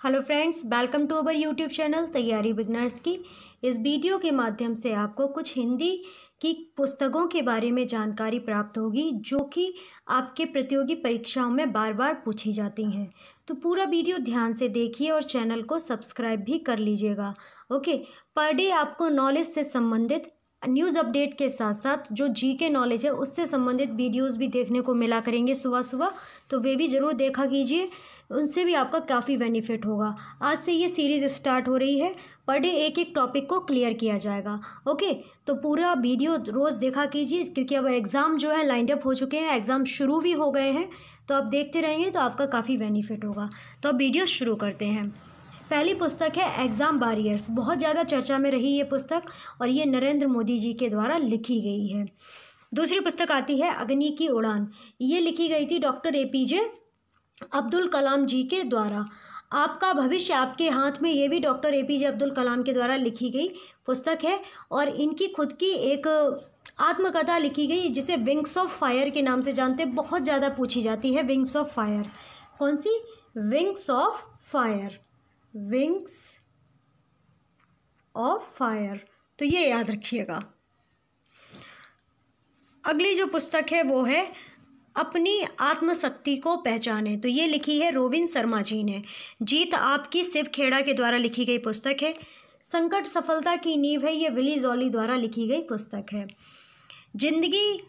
Hello friends, welcome to our YouTube channel Taiyari beginners की। इस video के माध्यम से आपको कुछ हिंदी की पुस्तकों के बारे में जानकारी प्राप्त होगी जो कि आपके प्रतियोगी परीक्षाओं में बार बार पूछी जाती हैं। तो पूरा वीडियो ध्यान से देखिए और चैनल को सब्सक्राइब भी कर लीजिएगा। ओके, पर डे आपको नॉलेज से संबंधित न्यूज़ अपडेट के साथ साथ जो जीके नॉलेज है उससे संबंधित वीडियोस भी देखने को मिला करेंगे सुबह सुबह, तो वे भी ज़रूर देखा कीजिए, उनसे भी आपका काफ़ी बेनिफिट होगा। आज से ये सीरीज़ स्टार्ट हो रही है, पर डे एक एक टॉपिक को क्लियर किया जाएगा। ओके, तो पूरा वीडियो रोज़ देखा कीजिए क्योंकि अब एग्ज़ाम जो है लाइंड अप हो चुके हैं, एग्ज़ाम शुरू भी हो गए हैं, तो आप देखते रहेंगे तो आपका काफ़ी बेनिफिट होगा। तो अब वीडियो शुरू करते हैं। पहली पुस्तक है एग्ज़ाम वॉरियर्स। बहुत ज़्यादा चर्चा में रही ये पुस्तक और ये नरेंद्र मोदी जी के द्वारा लिखी गई है। दूसरी पुस्तक आती है अग्नि की उड़ान। ये लिखी गई थी डॉक्टर APJ अब्दुल कलाम जी के द्वारा। आपका भविष्य आपके हाथ में, ये भी डॉक्टर APJ अब्दुल कलाम के द्वारा लिखी गई पुस्तक है और इनकी खुद की एक आत्मकथा लिखी गई जिसे विंग्स ऑफ फायर के नाम से जानते हैं। बहुत ज़्यादा पूछी जाती है विंग्स ऑफ फायर। कौन सी? Wings of Fire. Wings of Fire, तो ये याद रखिएगा। अगली जो पुस्तक है वो है अपनी आत्मशक्ति को पहचाने। तो ये लिखी है रोविन शर्मा जी ने। जीत आपकी शिव खेड़ा के द्वारा लिखी गई पुस्तक है। संकट सफलता की नींव है, ये विली जॉली द्वारा लिखी गई पुस्तक है। जिंदगी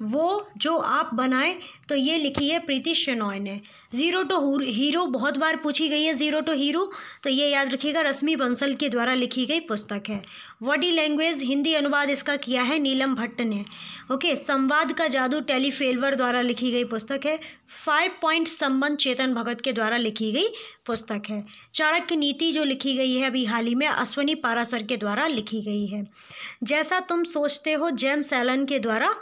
वो जो आप बनाए, तो ये लिखी है प्रीति शेनॉय ने। ज़ीरो टू हीरो बहुत बार पूछी गई है, ज़ीरो टू हीरो, तो ये याद रखिएगा, रश्मि बंसल के द्वारा लिखी गई पुस्तक है। बॉडी लैंग्वेज, हिंदी अनुवाद इसका किया है नीलम भट्ट ने। ओके, संवाद का जादू टेलीफेल्वर द्वारा लिखी गई पुस्तक है। 5 पॉइंट संबंध चेतन भगत के द्वारा लिखी गई पुस्तक है। चाणक्य नीति जो लिखी गई है अभी हाल ही में अश्वनी पाराशर के द्वारा लिखी गई है। जैसा तुम सोचते हो जेम्स एलन के द्वारा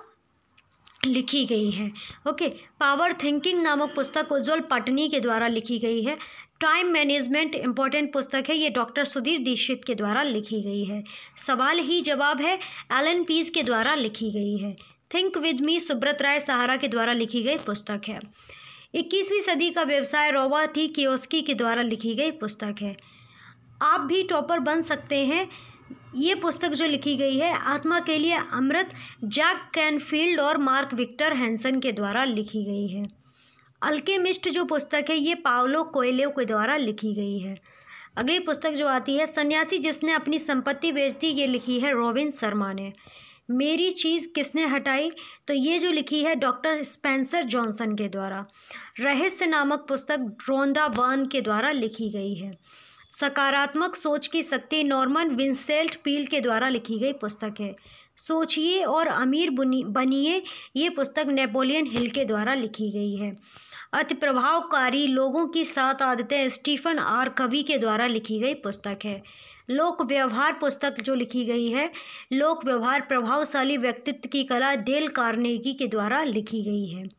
लिखी गई है। ओके, पावर थिंकिंग नामक पुस्तक उज्ज्वल पटनी के द्वारा लिखी गई है। टाइम मैनेजमेंट इम्पोर्टेंट पुस्तक है, ये डॉक्टर सुधीर दीक्षित के द्वारा लिखी गई है। सवाल ही जवाब है एलन पीस के द्वारा लिखी गई है। थिंक विद मी सुब्रत राय सहारा के द्वारा लिखी गई पुस्तक है। 21वीं सदी का व्यवसाय रॉबर्ट T. कियोस्की के द्वारा लिखी गई पुस्तक है। आप भी टॉपर बन सकते हैं, ये पुस्तक जो लिखी गई है आत्मा के लिए अमृत जैक कैनफील्ड और मार्क विक्टर हैंसन के द्वारा लिखी गई है। अल्केमिस्ट जो पुस्तक है ये पाउलो कोएल्हो के द्वारा लिखी गई है। अगली पुस्तक जो आती है सन्यासी जिसने अपनी संपत्ति बेच दी, ये लिखी है रोविन शर्मा ने। मेरी चीज़ किसने हटाई, तो ये जो लिखी है डॉक्टर स्पेंसर जॉनसन के द्वारा। रहस्य नामक पुस्तक रोंडा बर्न के द्वारा लिखी गई है। सकारात्मक सोच की शक्ति नॉर्मन विंसेंट पील के द्वारा लिखी गई पुस्तक है। सोचिए और अमीर बनिए, ये पुस्तक नेपोलियन हिल के द्वारा लिखी गई है। अति प्रभावकारी लोगों की 7 आदतें स्टीफन R. कवी के द्वारा लिखी गई पुस्तक है। लोक व्यवहार पुस्तक जो लिखी गई है लोक व्यवहार प्रभावशाली व्यक्तित्व की कला डेल कार्नेगी के द्वारा लिखी गई है।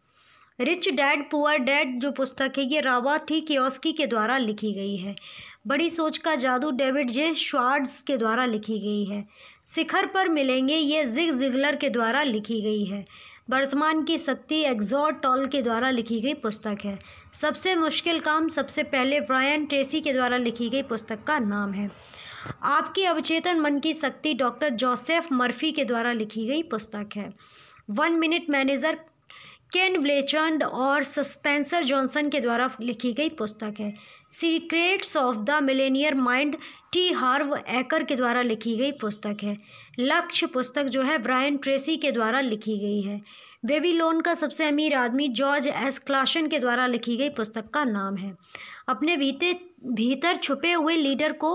रिच डैड पुअर डैड जो पुस्तक है ये रॉबर्ट T. कियोस्की के द्वारा लिखी गई है। बड़ी सोच का जादू डेविड J. श्वार्ट्ज के द्वारा लिखी गई है। शिखर पर मिलेंगे, ये जिग जिगलर के द्वारा लिखी गई है। वर्तमान की शक्ति एग्जॉर्ट टॉल के द्वारा लिखी गई पुस्तक है। सबसे मुश्किल काम सबसे पहले ब्रायन ट्रेसी के द्वारा लिखी गई पुस्तक का नाम है। आपके अवचेतन मन की शक्ति डॉक्टर जोसेफ मर्फी के द्वारा लिखी गई पुस्तक है। 1 मिनट मैनेजर केन ब्लेचर्ड और स्पेंसर जॉनसन के द्वारा लिखी गई पुस्तक है। Secrets of the Millionaire Mind T. Harv Eker के द्वारा लिखी गई पुस्तक है। लक्ष्य पुस्तक जो है ब्रायन ट्रेसी के द्वारा लिखी गई है। बेबीलोन का सबसे अमीर आदमी जॉर्ज S. क्लासन के द्वारा लिखी गई पुस्तक का नाम है। अपने भीतर छुपे हुए लीडर को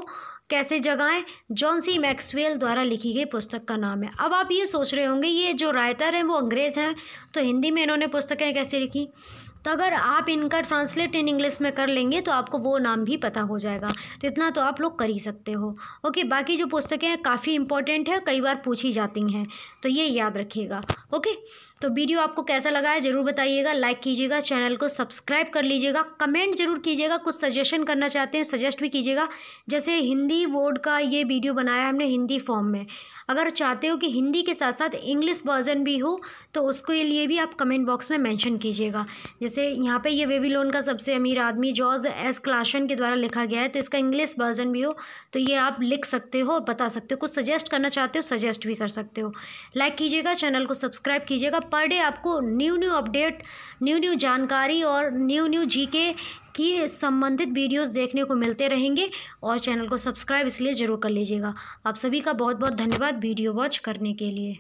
कैसे जगाएं, जॉन C. मैक्सवेल द्वारा लिखी गई पुस्तक का नाम है। अब आप ये सोच रहे होंगे ये जो राइटर हैं वो अंग्रेज़ हैं, तो हिंदी में इन्होंने पुस्तकें कैसे लिखी। तो अगर आप इनका ट्रांसलेट इन इंग्लिश में कर लेंगे तो आपको वो नाम भी पता हो जाएगा, तो इतना तो आप लोग कर ही सकते हो। ओके, बाकी जो पुस्तकें हैं काफ़ी इंपॉर्टेंट है, कई बार पूछी जाती हैं, तो ये याद रखिएगा। ओके, तो वीडियो आपको कैसा लगा है ज़रूर बताइएगा, लाइक कीजिएगा, चैनल को सब्सक्राइब कर लीजिएगा, कमेंट ज़रूर कीजिएगा, कुछ सजेशन करना चाहते हैं सजेस्ट भी कीजिएगा। जैसे हिंदी बोर्ड का ये वीडियो बनाया हमने हिंदी फॉर्म में, अगर चाहते हो कि हिंदी के साथ साथ इंग्लिश वर्जन भी हो तो उसके लिए भी आप कमेंट बॉक्स में मेंशन कीजिएगा। जैसे यहाँ पे ये बेबीलोन का सबसे अमीर आदमी जॉर्ज एस क्लासन के द्वारा लिखा गया है, तो इसका इंग्लिश वर्जन भी हो तो ये आप लिख सकते हो और बता सकते हो। कुछ सजेस्ट करना चाहते हो सजेस्ट भी कर सकते हो। लाइक कीजिएगा, चैनल को सब्सक्राइब कीजिएगा। पर डे आपको न्यू अपडेट, न्यू जानकारी और न्यू जीके की संबंधित वीडियोस देखने को मिलते रहेंगे और चैनल को सब्सक्राइब इसलिए ज़रूर कर लीजिएगा। आप सभी का बहुत बहुत धन्यवाद वीडियो वॉच करने के लिए।